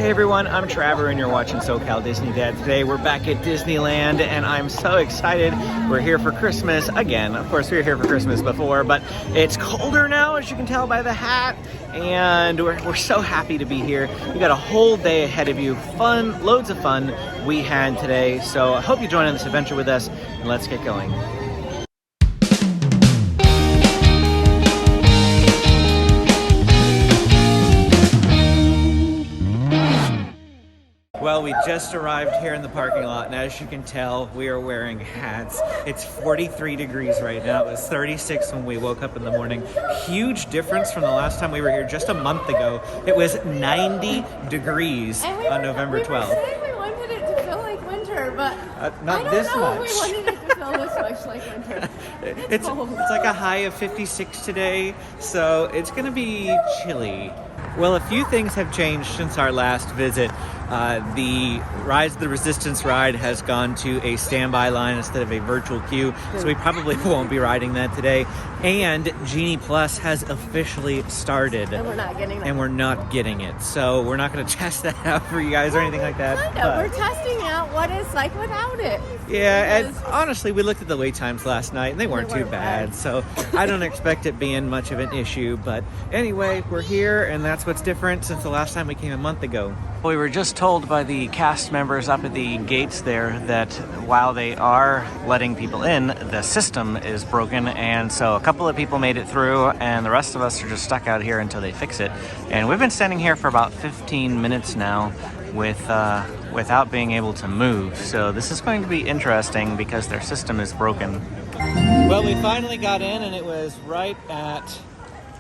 Hey everyone, I'm Trevor and you're watching SoCal Disney Dad. Today we're back at Disneyland and I'm so excited. We're here for Christmas again. Of course we were here for Christmas before, but it's colder now as you can tell by the hat, and we're so happy to be here. We got a whole day ahead of you. Fun, loads of fun we had today. So I hope you join in this adventure with us and let's get going. Well, we just arrived here in the parking lot, and as you can tell, we are wearing hats. It's 43 degrees right now. It was 36 when we woke up in the morning. Huge difference from the last time we were here just a month ago. It was 90 degrees on November 12th. We wanted it to feel like winter, but not this much. We wanted it to feel this much like winter. It's like a high of 56 today, so it's going to be chilly. Well, a few things have changed since our last visit. The Rise of the Resistance ride has gone to a standby line instead of a virtual queue, so we probably won't be riding that today. And Genie Plus has officially started. And we're not getting that. And we're not getting it. So we're not going to test that out for you guys or anything like that. I know, we're testing out what it's like without it. Yeah, and honestly, we looked at the wait times last night, and they weren't too bad. So I don't expect it being much of an issue. But anyway, we're here, and that's what's different since the last time we came a month ago. We were just told by the cast members up at the gates there that while they are letting people in, the system is broken, and so a couple of people made it through, and the rest of us are just stuck out here until they fix it. And we've been standing here for about 15 minutes now without being able to move. So this is going to be interesting because their system is broken. Well, we finally got in, and it was right at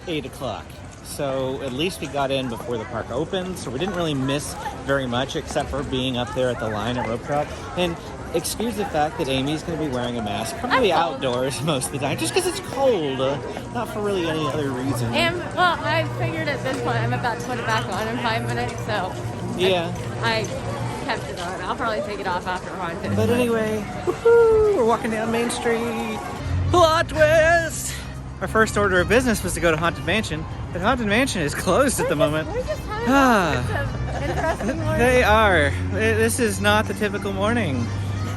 8 o'clock. So at least we got in before the park opened, so we didn't really miss very much except for being up there at the line at Rope Drop. And excuse the fact that Amy's going to be wearing a mask, probably outdoors most of the time, just because it's cold, not for really any other reason. And, well, I figured at this point I'm about to put it back on in 5 minutes, so yeah. I kept it on. I'll probably take it off after 5 minutes. But anyway, woohoo, we're walking down Main Street. Plot twist! Our first order of business was to go to Haunted Mansion, but Haunted Mansion is closed at the moment. We're just having an interesting morning. They are. This is not the typical morning.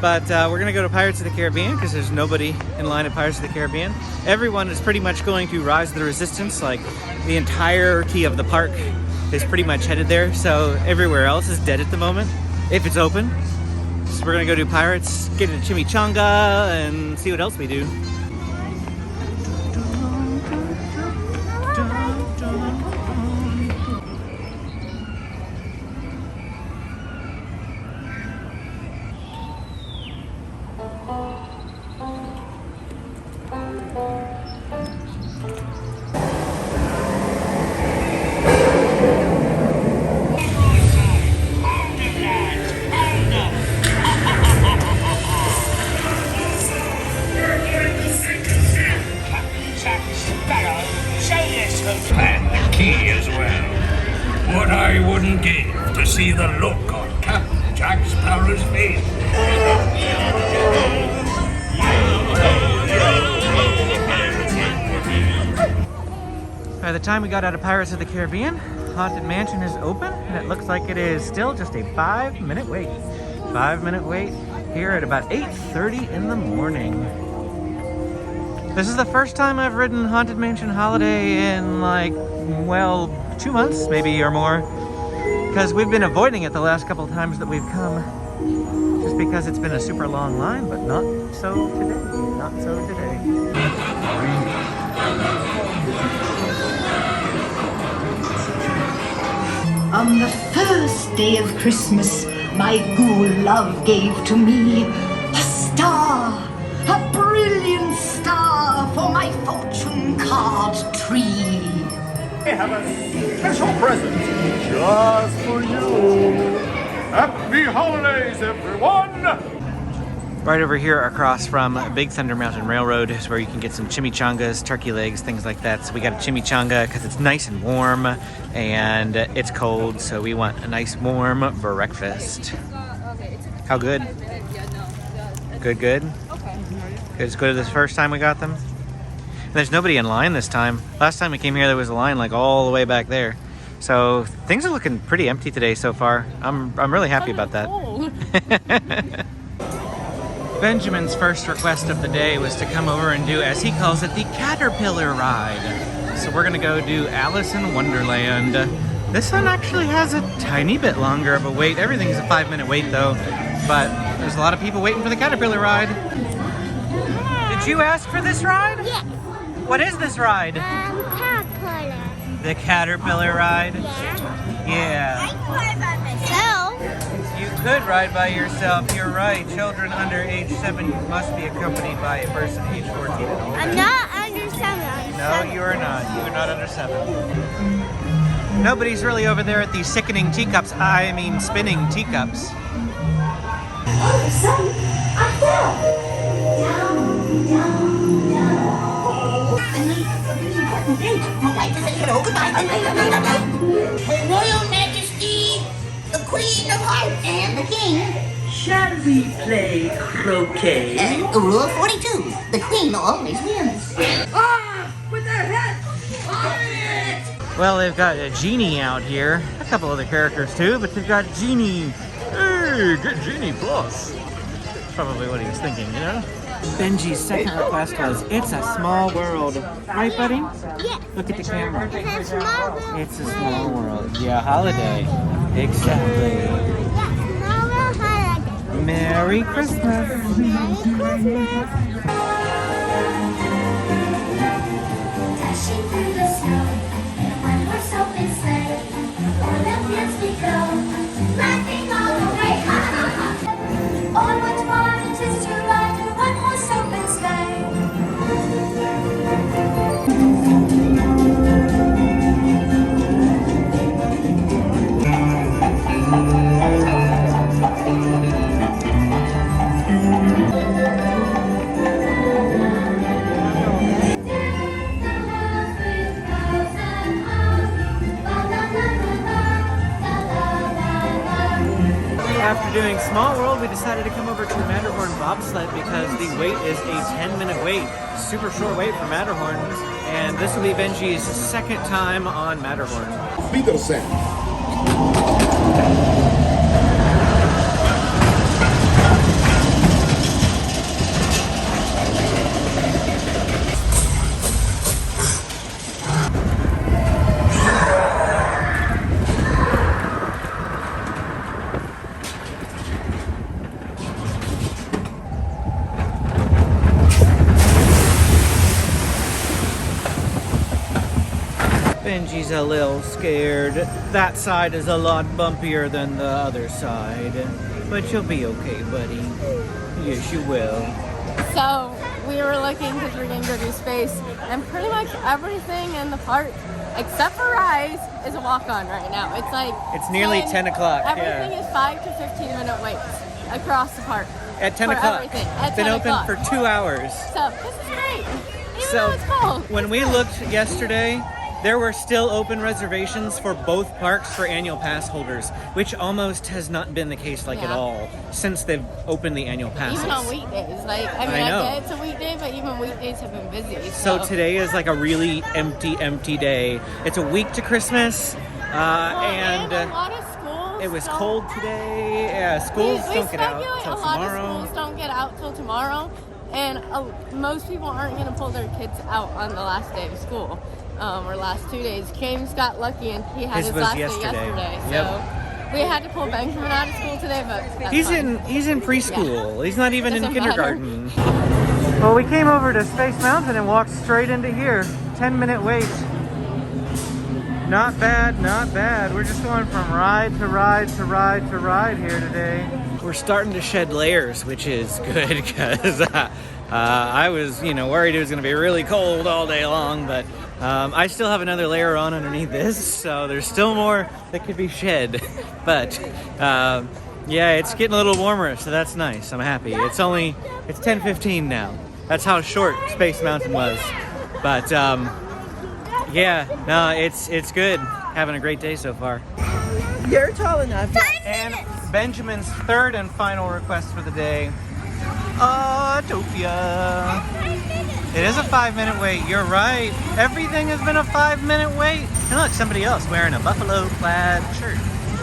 But we're going to go to Pirates of the Caribbean because there's nobody in line at Pirates of the Caribbean. Everyone is pretty much going to Rise of the Resistance. Like, the entirety of the park is pretty much headed there. So everywhere else is dead at the moment, if it's open. So we're going to go do Pirates, get a chimichanga, and see what else we do. And the key as well. What I wouldn't give to see the look on Captain Jack Sparrow's face. By the time we got out of Pirates of the Caribbean, Haunted Mansion is open, and it looks like it is still just a 5-minute wait. 5-minute wait here at about 8:30 in the morning. This is the first time I've ridden Haunted Mansion Holiday in like, well, 2 months maybe or more. Because we've been avoiding it the last couple of times that we've come. Just because it's been a super long line, but not so today. Not so today. On the first day of Christmas, my ghoul love gave to me a star, a brilliant star for my fortune card tree. I have a special present just for you. Happy holidays, everyone! Right over here across from Big Thunder Mountain Railroad is where you can get some chimichangas, turkey legs, things like that. So we got a chimichanga because it's nice and warm and it's cold, so we want a nice warm breakfast. How good? Good, good? As good as the first time we got them? And there's nobody in line this time. Last time we came here, there was a line like all the way back there. So things are looking pretty empty today so far. I'm really happy about that. Benjamin's first request of the day was to come over and do, as he calls it, the caterpillar ride. So we're gonna go do Alice in Wonderland. This one actually has a tiny bit longer of a wait. Everything's a 5-minute wait though, but there's a lot of people waiting for the caterpillar ride. Did you ask for this ride? Yes. What is this ride? Caterpillar. The caterpillar ride? Yeah. I Yeah. can ride by myself. You could ride by yourself. You're right. Children under age 7 must be accompanied by a person age 14 and older. I'm not under 7. I'm No, 7. you are not. You are not under 7. Nobody's really over there at the sickening teacups. I mean, spinning teacups. All of a sudden, I fell. Down, down, down. Her Royal Majesty, the Queen of Hearts, and the King. Shall we play croquet? Rule 42, the Queen always wins. With their head on it! Well, they've got a genie out here. A couple other characters too, but they've got genie. Hey, get genie plus. That's probably what he was thinking, you know? Benji's second request was, it's a small world. Right, buddy? Yes. Look at the camera. It's a small world. It's a small world. Yeah, holiday. Exactly. Yeah, small world holiday. Merry Christmas. Merry Christmas. Dashing through the snow in a one-horse open sleigh. O'er the fields we go, laughing all the way. Ha ha ha! Oh, what fun it is to ride in a one-horse open sleigh. After doing Small World, we decided to come over to Matterhorn bobsled because the wait is a 10-minute wait. Super short wait for Matterhorn. And this will be Benji's second time on Matterhorn. Peterson. Benji's a little scared. That side is a lot bumpier than the other side. But you'll be okay, buddy. Yes, you will. So we were looking because we're gonna go do space, and pretty much everything in the park except for rides is a walk-on right now. It's like It's nearly 10 o'clock, Everything yeah. is 5 to 15-minute waits across the park. At 10 for o'clock. Everything. At It's been 10 open o'clock. for 2 hours. So this is great. Even So though it's cold. when we looked yesterday, there were still open reservations for both parks for annual pass holders, which almost has not been the case at Yeah. all since they've opened the annual passes. Even on weekdays. Like I mean, I know. get it's a weekday, but even weekdays have been busy. So today is like a really empty day. It's a week to Christmas, and a lot of schools. it was don't- cold today. Yeah, schools we don't get out speculate till a lot tomorrow. of schools don't get out till tomorrow, and most people aren't going to pull their kids out on the last day of school, or last 2 days. James got lucky and he had His his was last yesterday. day yesterday. Yep. So we had to pull Benjamin out of school today, but that's He's fine. in preschool. He's not even in Doesn't matter. kindergarten. Well, we came over to Space Mountain and walked straight into here. 10-minute wait. Not bad, not bad. We're just going from ride to ride to ride to ride here today. We're starting to shed layers, which is good because I was, worried it was going to be really cold all day long, but I still have another layer on underneath this, so there's still more that could be shed. But yeah, it's getting a little warmer, so that's nice. I'm happy. It's 10:15 now. That's how short Space Mountain was. But yeah, no, it's good. Having a great day so far. You're tall enough. And Benjamin's third and final request for the day. Autopia. It is a 5-minute wait. You're right. everything has been a 5-minute wait. And look, somebody else wearing a buffalo plaid shirt.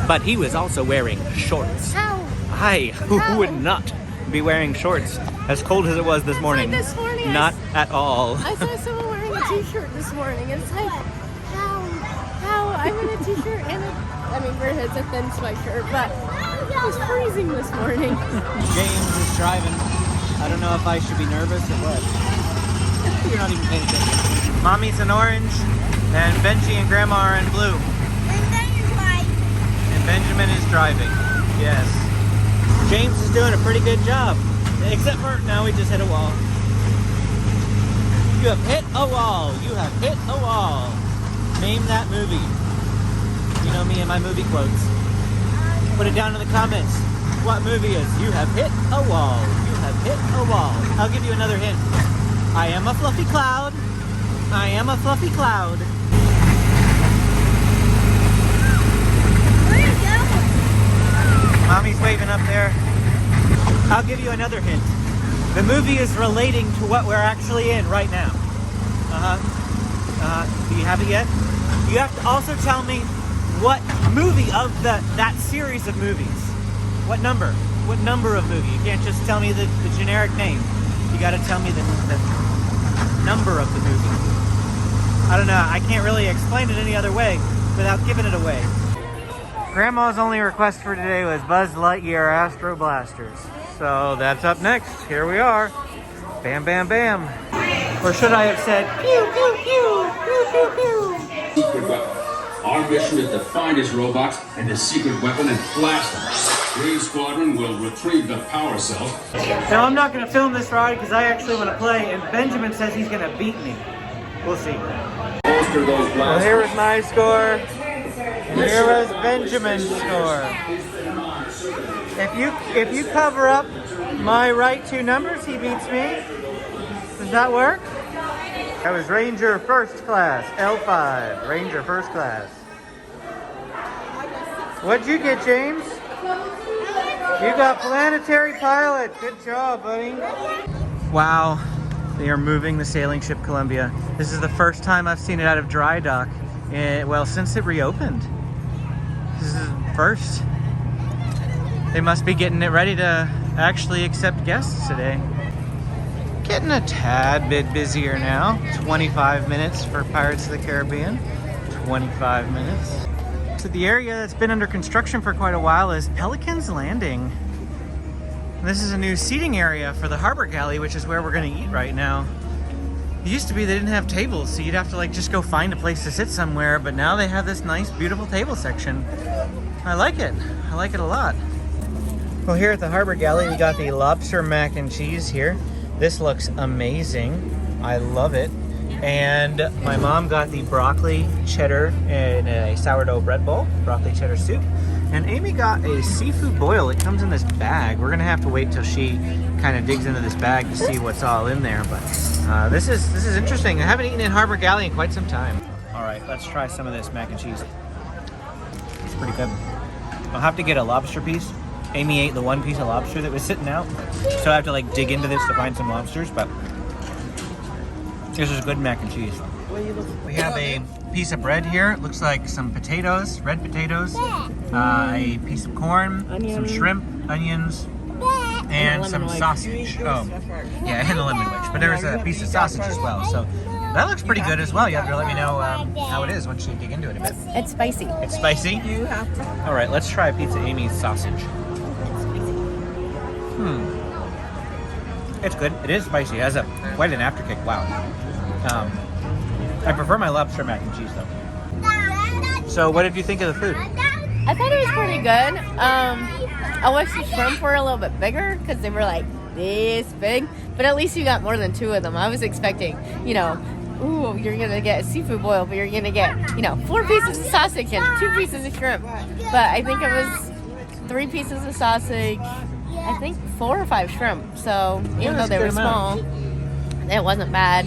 But he was also wearing shorts. Who would not be wearing shorts as cold as it was this morning? This morning not at all. I saw someone wearing a t-shirt this morning, and it's like, how? I'm in a t-shirt and it's a thin sweatshirt, but it was freezing this morning. James is driving. I don't know if I should be nervous or what. You're not even paying attention. Mommy's in orange, and Benji and Grandma are in blue. And Benjamin is driving. Yes. James is doing a pretty good job. Except for now we just hit a wall. You have hit a wall. You have hit a wall. Name that movie. You know me and my movie quotes. Put it down in the comments. What movie is You Have Hit a Wall? You have hit a wall. I'll give you another hint. I am a fluffy cloud. I am a fluffy cloud. Where you going? Mommy's waving up there. I'll give you another hint. The movie is relating to what we're actually in right now. Do you have it yet? You have to also tell me what movie of that series of movies. What number? What number of movie? You can't just tell me the generic name. You got to tell me the number of the movie. I don't know. I can't really explain it any other way without giving it away. Grandma's only request for today was Buzz Lightyear Astro Blasters. So that's up next. Here we are. Bam, bam, bam. Or should I have said, pew, pew, pew, pew, pew, pew. Secret weapon. Our mission is to find his robots and his secret weapon and blast them. Green Squadron will retrieve the power cells. Now I'm not going to film this ride because I actually want to play, and Benjamin says he's going to beat me. We'll see. Bolster those blasters. Well, here was my score. Here was Benjamin's score. If you cover up my right two numbers, he beats me. Does that work? That was Ranger First Class, L5, Ranger First Class. What'd you get, James? You got Planetary Pilot. Good job, buddy. Wow, they are moving the sailing ship Columbia. This is the first time I've seen it out of dry dock, since it reopened. This is the first. They must be getting it ready to actually accept guests today. Getting a tad bit busier now. 25 minutes for Pirates of the Caribbean. 25 minutes. So the area that's been under construction for quite a while is Pelican's Landing. This is a new seating area for the Harbor Galley, which is where we're going to eat right now. It used to be they didn't have tables, so you'd have to just go find a place to sit somewhere, but now they have this nice, beautiful table section. I like it. I like it a lot. Well, here at the Harbor Galley, we got the lobster mac and cheese here. This looks amazing. I love it. And my mom got the broccoli cheddar in a sourdough bread bowl, broccoli cheddar soup. And Amy got a seafood boil. It comes in this bag. We're gonna have to wait till she kind of digs into this bag to see what's all in there. But this is interesting. I haven't eaten in Harbor Galley in quite some time. All right, let's try some of this mac and cheese. It's pretty good. I'll have to get a lobster piece. Amy ate the one piece of lobster that was sitting out, so I have to dig into this to find some lobsters, but this is good mac and cheese. We have a piece of bread here. It looks like some potatoes, red potatoes, a piece of corn, some shrimp, onions, and some sausage. Oh, yeah, and a lemon wedge, but there's a piece of sausage as well, so that looks pretty good as well. You have to let me know how it is once you dig into it a bit. It's spicy. It's spicy? You have to. All right, let's try a piece of Amy's sausage. It's good. It is spicy. It has quite an afterkick. Wow. I prefer my lobster mac and cheese though. So what did you think of the food? I thought it was pretty good. I wish the shrimp were a little bit bigger because they were this big, but at least you got more than two of them. I was expecting, ooh, you're gonna get a seafood boil, but you're gonna get, 4 pieces of sausage and 2 pieces of shrimp. But I think it was 3 pieces of sausage, I think 4 or 5 shrimp. So even though they were small, it wasn't bad.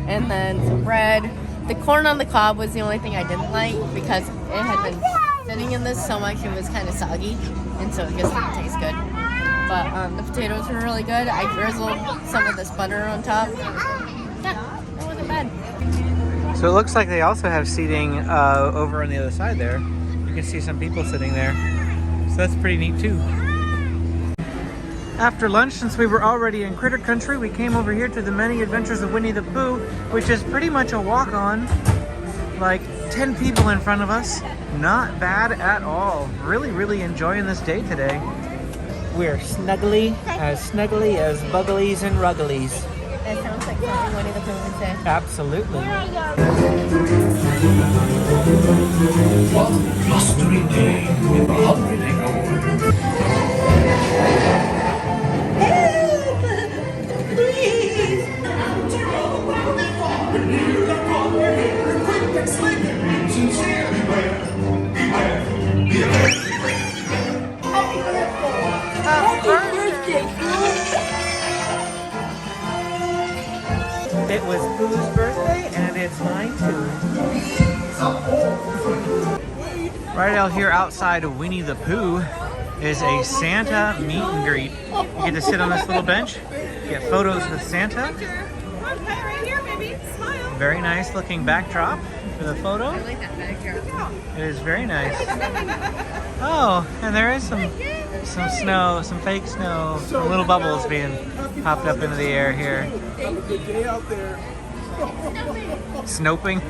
And then some bread. The corn on the cob was the only thing I didn't like because it had been sitting in this so much it was kind of soggy, and so it just didn't taste good. But the potatoes were really good. I drizzled some of this butter on top. Yeah, it wasn't bad. So it looks like they also have seating over on the other side there. You can see some people sitting there. So that's pretty neat too. After lunch, since we were already in Critter Country, we came over here to the Many Adventures of Winnie the Pooh, which is pretty much a walk-on. Like 10 people in front of us. Not bad at all. Really enjoying this day today. We're snuggly as bugglies and rugglies. That sounds like something Winnie the Pooh would say. Absolutely. What blustering day in the hungry hour. It was Pooh's birthday, and it's mine too. Right out here outside of Winnie the Pooh is a Santa meet and greet. You get to sit on this little bench, get photos with Santa. Very nice looking backdrop for the photo. I like that backdrop. It is very nice. Oh, and there is some snow, some fake snow, some little bubbles being popped up into the air here. Have a good day out there. Snoping.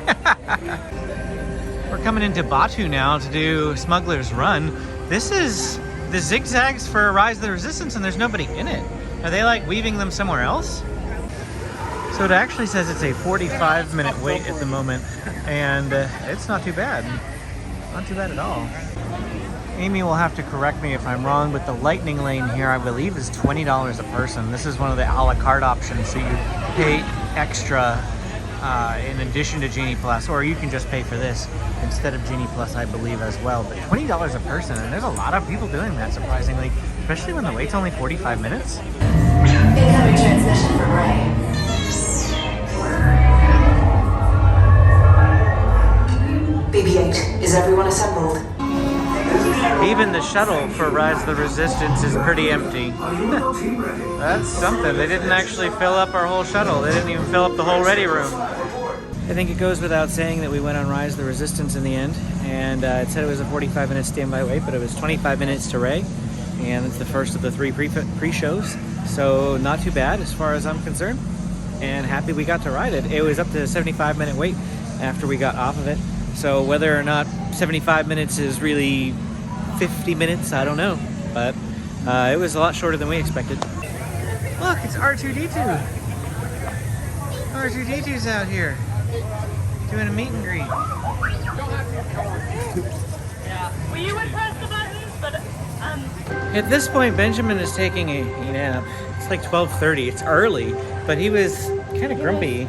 We're coming into Batu now to do Smugglers Run. This is the zigzags for Rise of the Resistance, and there's nobody in it. Are they like weaving them somewhere else? So it actually says it's a 45-minute wait at the moment, and it's not too bad. Not too bad at all. Amy will have to correct me if I'm wrong, but the lightning lane here, I believe, is $20 a person. This is one of the a la carte options, so you pay extra in addition to Genie Plus, or you can just pay for this instead of Genie Plus, I believe, as well. But $20 a person, and there's a lot of people doing that, surprisingly, especially when the wait's only 45 minutes. Incoming transmission from Ray. BB-8, is everyone assembled? Even the shuttle for Rise of the Resistance is pretty empty. That's something. They didn't actually fill up our whole shuttle. They didn't even fill up the whole ready room. I think it goes without saying that we went on Rise of the Resistance in the end, and it said it was a 45-minute standby wait, but it was 25 minutes to Ray, and it's the first of the 3 pre-shows, so not too bad as far as I'm concerned, and happy we got to ride it. It was up to a 75-minute wait after we got off of it, so whether or not 75 minutes is really 50 minutes, I don't know, but it was a lot shorter than we expected. Look, it's R2-D2. R2-D2's out here doing a meet and greet. Well, you would press the buttons, but At this point, Benjamin is taking a nap. It's like 12:30. It's early, but he was kind of grumpy.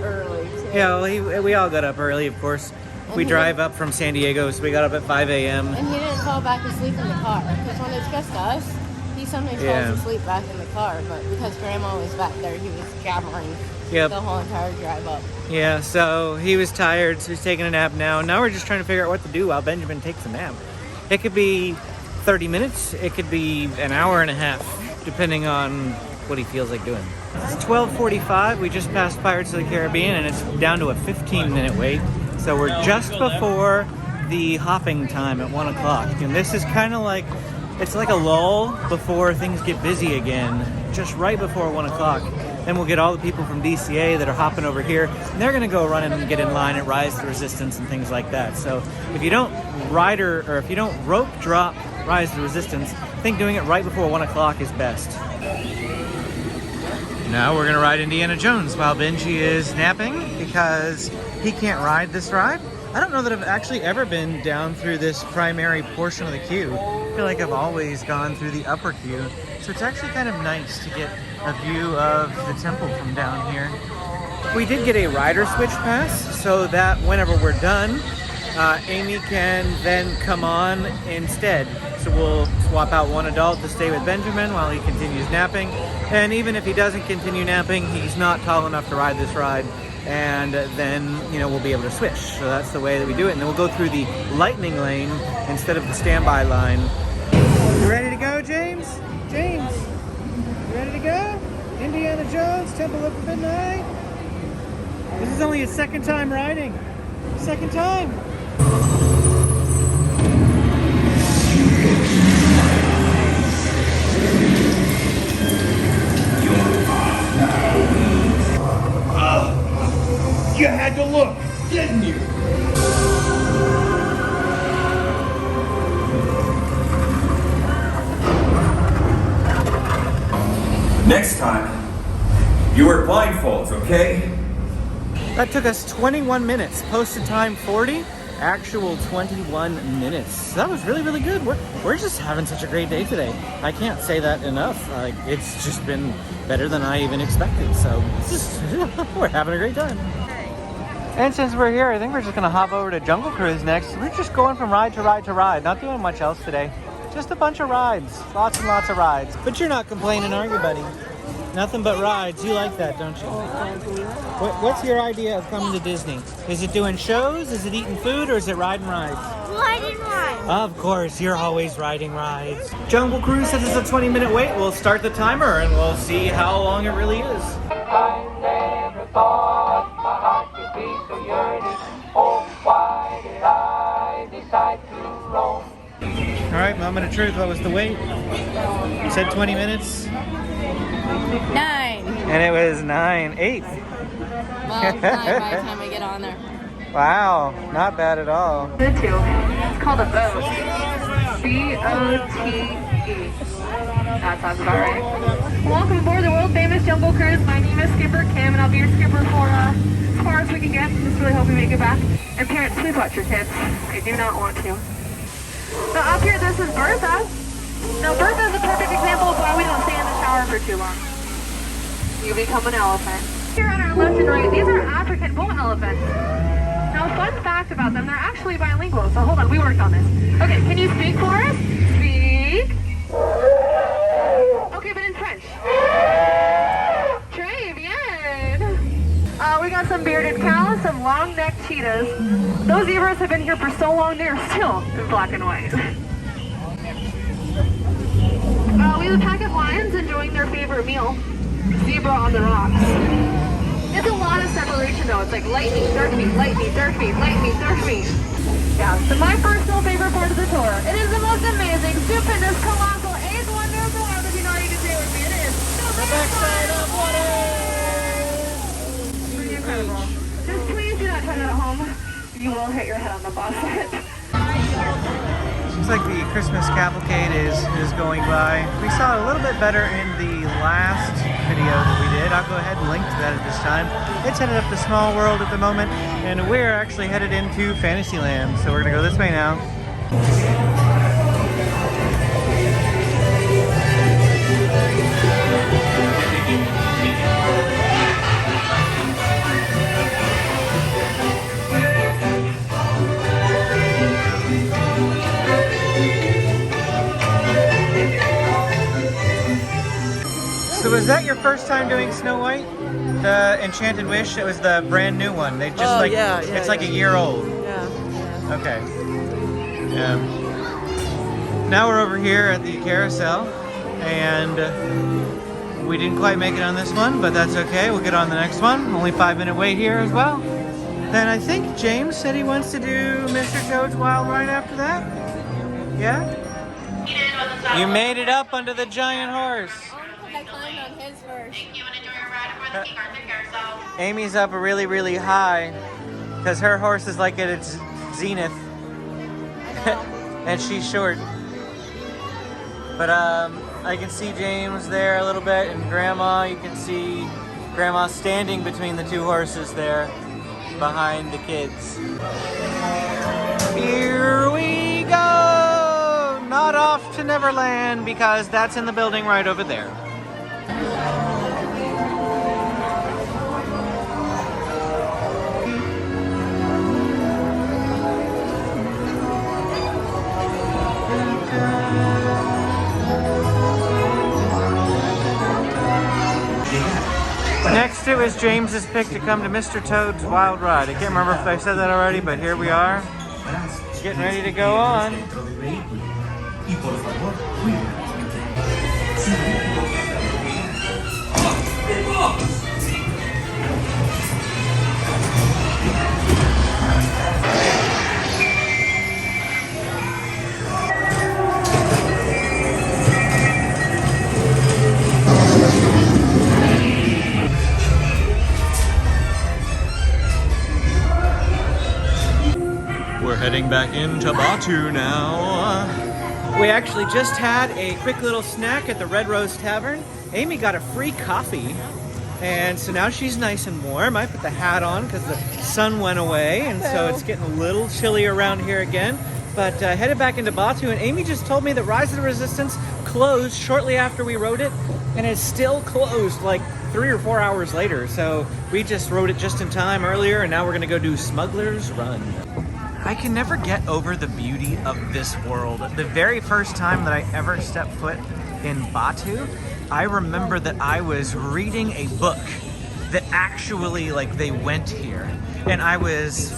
Early too. Yeah, well, we all got up early, of course. We drive up from San Diego, so we got up at 5 a.m. And he didn't fall back asleep in the car. Because when it's just us, he sometimes falls asleep back in the car. But because Grandma was back there, he was gabbling the whole entire drive up. Yeah, so he was tired, so he's taking a nap now. Now we're just trying to figure out what to do while Benjamin takes a nap. It could be 30 minutes. It could be an hour and a half, depending on what he feels like doing. It's 12:45. We just passed Pirates of the Caribbean, and it's down to a 15-minute wait. So we're just before the hopping time at 1 o'clock. And this is kind of like, it's like a lull before things get busy again, just right before 1 o'clock. Then we'll get all the people from DCA that are hopping over here, and they're going to go run and get in line at Rise of the Resistance and things like that. So if you don't if you don't rope drop Rise of the Resistance, I think doing it right before 1 o'clock is best. Now we're going to ride Indiana Jones while Benji is napping because he can't ride this ride. I don't know that I've actually ever been down through this primary portion of the queue. I feel like I've always gone through the upper queue. So it's actually kind of nice to get a view of the temple from down here. We did get a rider switch pass so that whenever we're done, Amy can then come on instead. So we'll swap out one adult to stay with Benjamin while he continues napping. And even if he doesn't continue napping, he's not tall enough to ride this ride. And then, we'll be able to switch. So that's the way that we do it. And then we'll go through the lightning lane instead of the standby line. You ready to go, James? James, you ready to go? Indiana Jones, Temple of Midnight. This is only his second time riding. Second time. You had to look, didn't you? Next time, you wear blindfolds, okay? That took us 21 minutes. Posted time 40, actual 21 minutes. That was really, really good. We're just having such a great day today. I can't say that enough. It's just been better than I even expected. So we're having a great time. And since we're here, I think we're just gonna hop over to Jungle Cruise next. We're just going from ride to ride to ride, not doing much else today. Just a bunch of rides, lots and lots of rides. But you're not complaining, are you, buddy? Nothing but rides. You like that, don't you? What's your idea of coming to Disney? Is it doing shows? Is it eating food? Or is it riding rides? Riding rides. Of course, you're always riding rides. Jungle Cruise says it's a 20-minute wait. We'll start the timer and we'll see how long it really is. I never thought my heart could be so yearning. Oh, why did I decide to roam? All right, moment of truth. What was the wait? You said 20 minutes? 9. And it was 9, 8. Well, 9 by the time I get on there. Wow, not bad at all. It's called a boat. B-O-T-E. That sounds about right. Welcome aboard the world famous Jungle Cruise. My name is Skipper Kim, and I'll be your skipper for as far as we can get. Just really hope we make it back. And parents, please watch your kids. I do not want to. So up here, this is Bertha. Now Bertha is a perfect example of why we don't stay in the shower for too long. You become an elephant. Here on our left and right, these are African bull elephants. Now, fun fact about them, they're actually bilingual. So hold on, we worked on this. Okay, can you speak for us? Speak. Okay, but in French. Très bien. We got some bearded cows, some long-necked cheetahs. Those zebras have been here for so long, they're still in black and white. We have a pack of lions enjoying their favorite meal, zebra on the rocks. It's a lot of separation though. It's like light me, dark me, light me, dark me, light me, dark me. Yeah, so my personal favorite part of the tour. It is the most amazing, stupendous, colossal, eighth wonder of the world. If you know how you can say it with me, it is the backside of water. Pretty incredible. Just please do not try that at home. You will hit your head on the bus. Looks like the Christmas cavalcade is going by. We saw it a little bit better in the last video that we did. I'll go ahead and link to that at this time. It's headed up to Small World at the moment, and we're actually headed into Fantasyland. So we're gonna go this way now. So was that your first time doing Snow White? The Enchanted Wish? It was the brand new one. They just it's like a year old. Yeah. Okay. Now we're over here at the Carousel, and we didn't quite make it on this one, but that's okay. We'll get on the next one. Only 5-minute wait here as well. Then I think James said he wants to do Mr. Toad's Wild Ride after that. Yeah? You made it up under the giant horse. I climbed on his first. Thank you and enjoy your ride aboard the King Arthur Carousel. Amy's up really, really high because her horse is like at its zenith. And she's short. But I can see James there a little bit, and Grandma. You can see Grandma standing between the two horses there behind the kids. Here we go! Not off to Neverland because that's in the building right over there. Next, it was James's pick to come to Mr. Toad's Wild Ride. I can't remember if I said that already, but here we are. Getting ready to go on. heading back into Batu now. We actually just had a quick little snack at the Red Rose Tavern. Amy got a free coffee, and so now she's nice and warm. I put the hat on because the sun went away, and so it's getting a little chilly around here again. But headed back into Batu, and Amy just told me that Rise of the Resistance closed shortly after we rode it, and it's still closed like 3 or 4 hours later. So we just rode it just in time earlier, and now we're gonna go do Smugglers Run. I can never get over the beauty of this world. The very first time that I ever stepped foot in Batu, I remember that I was reading a book that actually, like, they went here, and I was,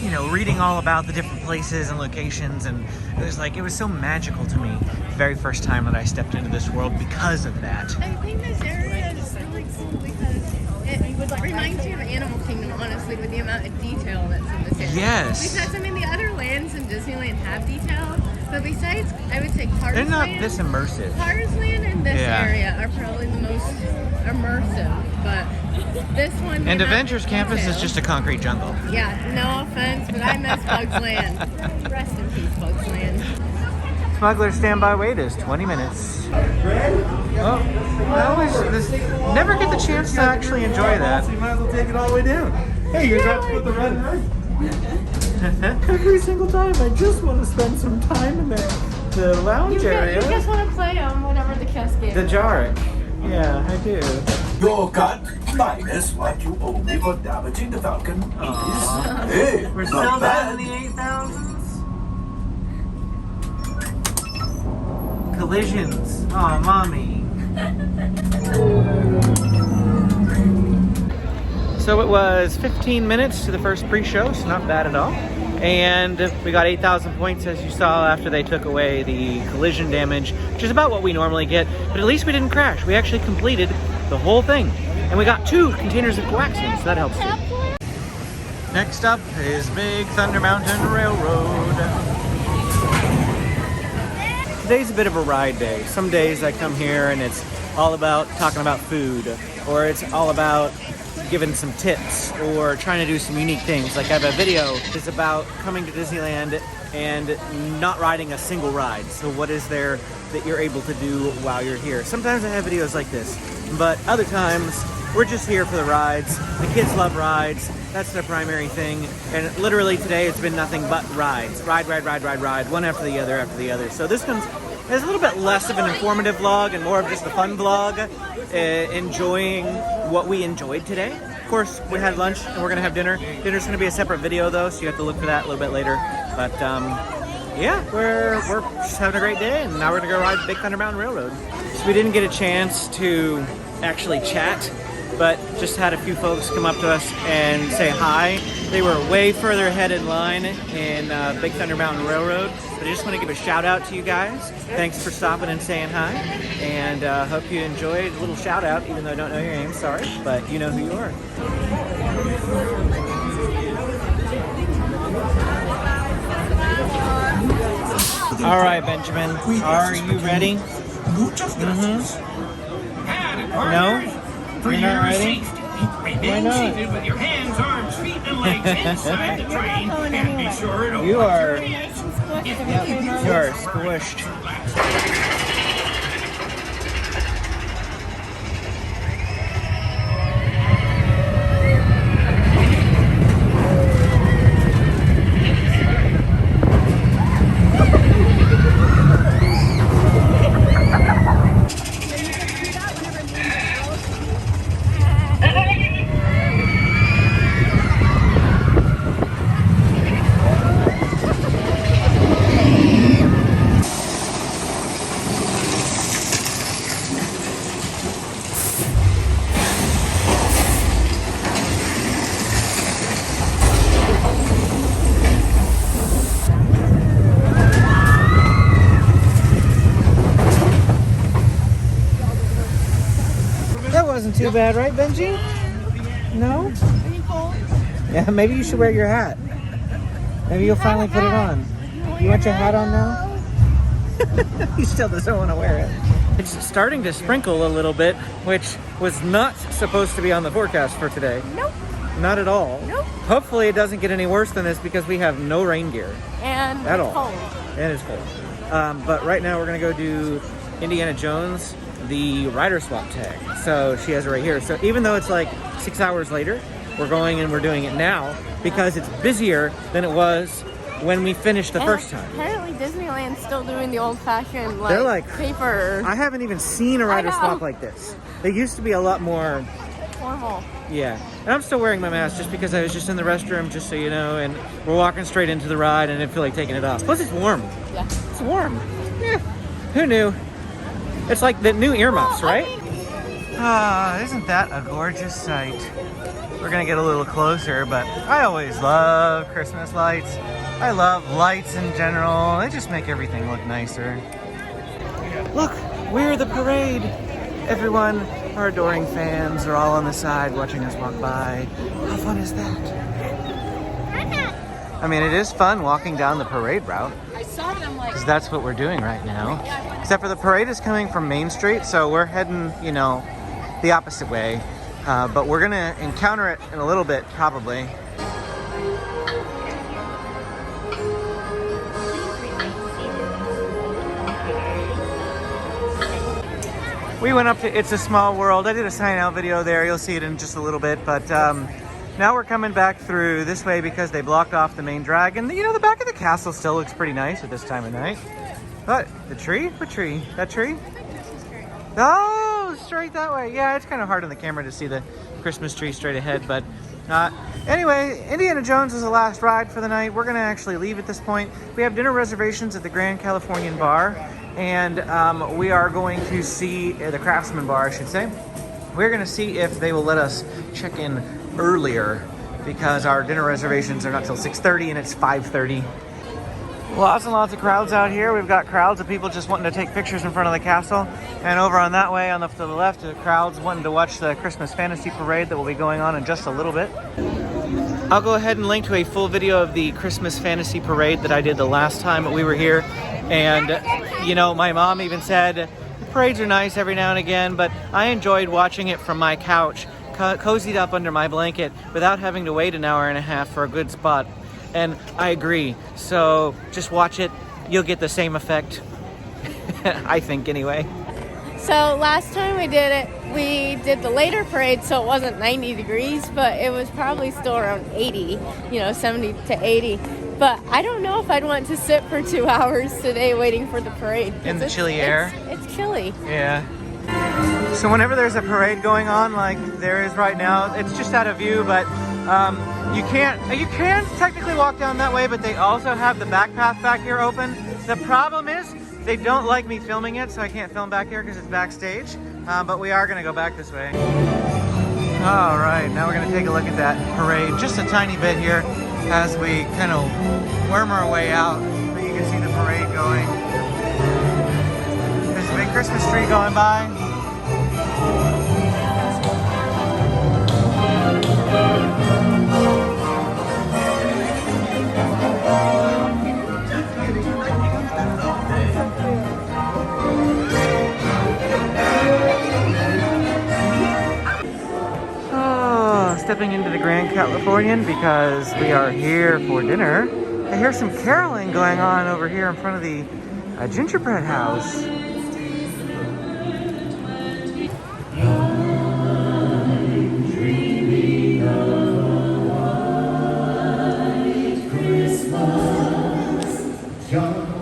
you know, reading all about the different places and locations, and it was so magical to me the very first time that I stepped into this world because of that. I think this area is really cool because it reminds you of Animal Kingdom, honestly, with the amount of detail that's in this area. Yes. Because, I mean, the other lands in Disneyland have detail, but besides, I would say Cars They're not Land, this immersive. Cars Land and this area are probably the most immersive, but this one... And Adventures Campus is just a concrete jungle. Yeah, no offense, but I miss Bugs Land. Rest in peace, Bugs Land. Smuggler's standby wait is 20 minutes. Well, never get the chance to actually enjoy that. So you might as well take it all the way down. Hey, you're about to put the red and right. Every single time, I just want to spend some time in the lounge area. You just want to play whatever the cascade. The Jarek. Yeah, I do. Your cut minus what you owe me for damaging the Falcon is... Hey, We're not still bad. down in the 8,000s. Collisions. Oh, mommy. So it was 15 minutes to the first pre-show, so not bad at all. And we got 8,000 points, as you saw, after they took away the collision damage, which is about what we normally get. But at least we didn't crash. We actually completed the whole thing. And we got 2 containers of coaxium, so that helps too. Next up is Big Thunder Mountain Railroad. Today's a bit of a ride day. Some days I come here and it's all about talking about food, or it's all about giving some tips or trying to do some unique things. Like I have a video that's about coming to Disneyland and not riding a single ride. So what is there that you're able to do while you're here? Sometimes I have videos like this, but other times we're just here for the rides. The kids love rides. That's their primary thing. And literally today it's been nothing but rides. Ride, one after the other. So this one's a little bit less of an informative vlog and more of just a fun vlog, enjoying what we enjoyed today. Of course, we had lunch and we're gonna have dinner. Dinner's gonna be a separate video though, so you have to look for that a little bit later. But yeah, we're just having a great day, and now we're gonna go ride Big Thunder Mountain Railroad. So we didn't get a chance to actually chat, but just had a few folks come up to us and say hi. They were way further ahead in line in Big Thunder Mountain Railroad. But I just want to give a shout out to you guys. Thanks for stopping and saying hi. And hope you enjoyed. A little shout out, even though I don't know your name, sorry. But you know who you are. All right, Benjamin, are you ready? No? You're not ready? Why not? With your hands, arms, feet, and legs inside the train, and be sure to You are squished. Wasn't too bad, right, Benji? No? Yeah, maybe you should wear your hat. Maybe you'll finally put it on. You want your hat on now? He still doesn't want to wear it. It's starting to sprinkle a little bit, which was not supposed to be on the forecast for today. Nope. Not at all. Nope. Hopefully it doesn't get any worse than this because we have no rain gear And at it's all. cold. And it's cold. But right now we're gonna go do Indiana Jones, the rider swap tag. So she has it right here. So even though it's like 6 hours later, we're going and we're doing it now because it's busier than it was when we finished the first time. Apparently Disneyland's still doing the old-fashioned They're like paper. I haven't even seen a rider swap like this. They used to be a lot more formal. Yeah, and I'm still wearing my mask just because I was just in the restroom, just so you know, and we're walking straight into the ride and I didn't feel like taking it off. Plus it's warm. Yeah. It's warm. Yeah. Who knew? It's like the new earmuffs, right? Ah, isn't that a gorgeous sight? We're gonna get a little closer, but I always love Christmas lights. I love lights in general. They just make everything look nicer. Look, we're the parade. Everyone, our adoring fans, are all on the side watching us walk by. How fun is that? I mean, it is fun walking down the parade route. I saw it, I'm like... Because that's what we're doing right now. Except for the parade is coming from Main Street, so we're heading, you know, the opposite way. But we're gonna encounter it in a little bit, probably. We went up to It's a Small World. I did a sign out video there. You'll see it in just a little bit. But now we're coming back through this way because they blocked off the main drag. And you know, the back of the castle still looks pretty nice at this time of night. But the tree? What tree? That tree? Oh, straight that way. Yeah, it's kind of hard on the camera to see the Christmas tree straight ahead. But anyway, Indiana Jones is the last ride for the night. We're going to actually leave at this point. We have dinner reservations at the Grand Californian Bar. And we are going to see the Craftsman Bar, I should say. We're going to see if they will let us check in earlier because our dinner reservations are not till 6:30 and it's 5:30. Lots and lots of crowds out here. We've got crowds of people just wanting to take pictures in front of the castle. And over on that way, to the left, the crowds wanting to watch the Christmas Fantasy Parade that will be going on in just a little bit. I'll go ahead and link to a full video of the Christmas Fantasy Parade that I did the last time we were here. And, you know, my mom even said, the parades are nice every now and again, but I enjoyed watching it from my couch, cozied up under my blanket, without having to wait an hour and a half for a good spot. And I agree. So just watch it. You'll get the same effect. I think, anyway. So last time we did it, we did the later parade, so it wasn't 90 degrees, but it was probably still around 80, you know, 70 to 80. But I don't know if I'd want to sit for 2 hours today waiting for the parade. In the chilly air? It's chilly. Yeah. So whenever there's a parade going on like there is right now, it's just out of view, but you can technically walk down that way, but they also have the back path back here open. The problem is they don't like me filming it, so I can't film back here because it's backstage. But we are going to go back this way. All right, now we're going to take a look at that parade just a tiny bit here as we kind of worm our way out. But you can see the parade going. There's a big Christmas tree going by. Stepping into the Grand Californian because we are here for dinner. I hear some caroling going on over here in front of the gingerbread house.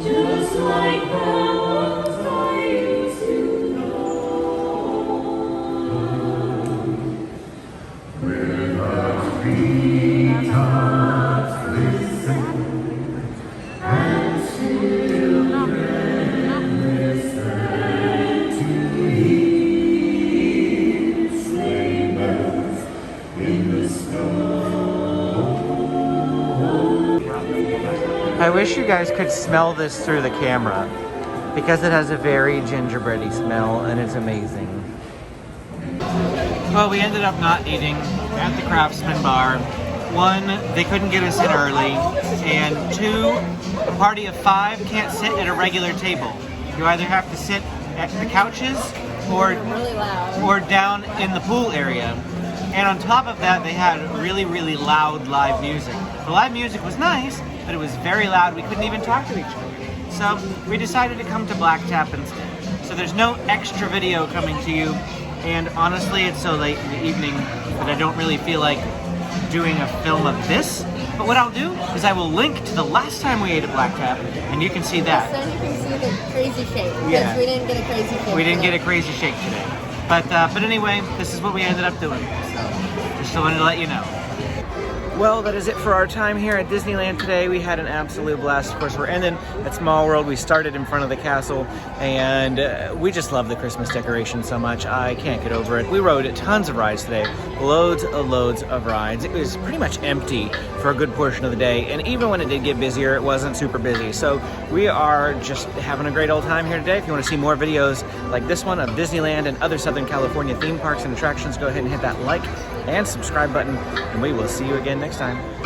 Just like the ones I used to know. With a treetops listen and children listen to hear sleigh bells in the snow. I wish you guys could smell this through the camera because it has a very gingerbready smell and it's amazing. Well, we ended up not eating at the Craftsman Bar. One, they couldn't get us in early, and two, a party of 5 can't sit at a regular table. You either have to sit at the couches or down in the pool area. And on top of that, they had really, really loud live music. The live music was nice, but it was very loud. We couldn't even talk to each other. So we decided to come to Black Tap instead. So there's no extra video coming to you. And honestly, it's so late in the evening that I don't really feel like doing a film of this. But what I'll do is I will link to the last time we ate at Black Tap, and you can see that. So you can see the crazy shake. Because Yeah. we didn't get a crazy shake. We didn't today. get a crazy shake today. But anyway, this is what we ended up doing. So just wanted to let you know. Well, that is it for our time here at Disneyland today. We had an absolute blast. Of course, we're ending at Small World. We started in front of the castle, and we just love the Christmas decorations so much. I can't get over it. We rode tons of rides today. Loads of rides. It was pretty much empty for a good portion of the day, and even when it did get busier, it wasn't super busy. So we are just having a great old time here today. If you want to see more videos like this one of Disneyland and other Southern California theme parks and attractions, go ahead and hit that like and subscribe button, and we will see you again next time.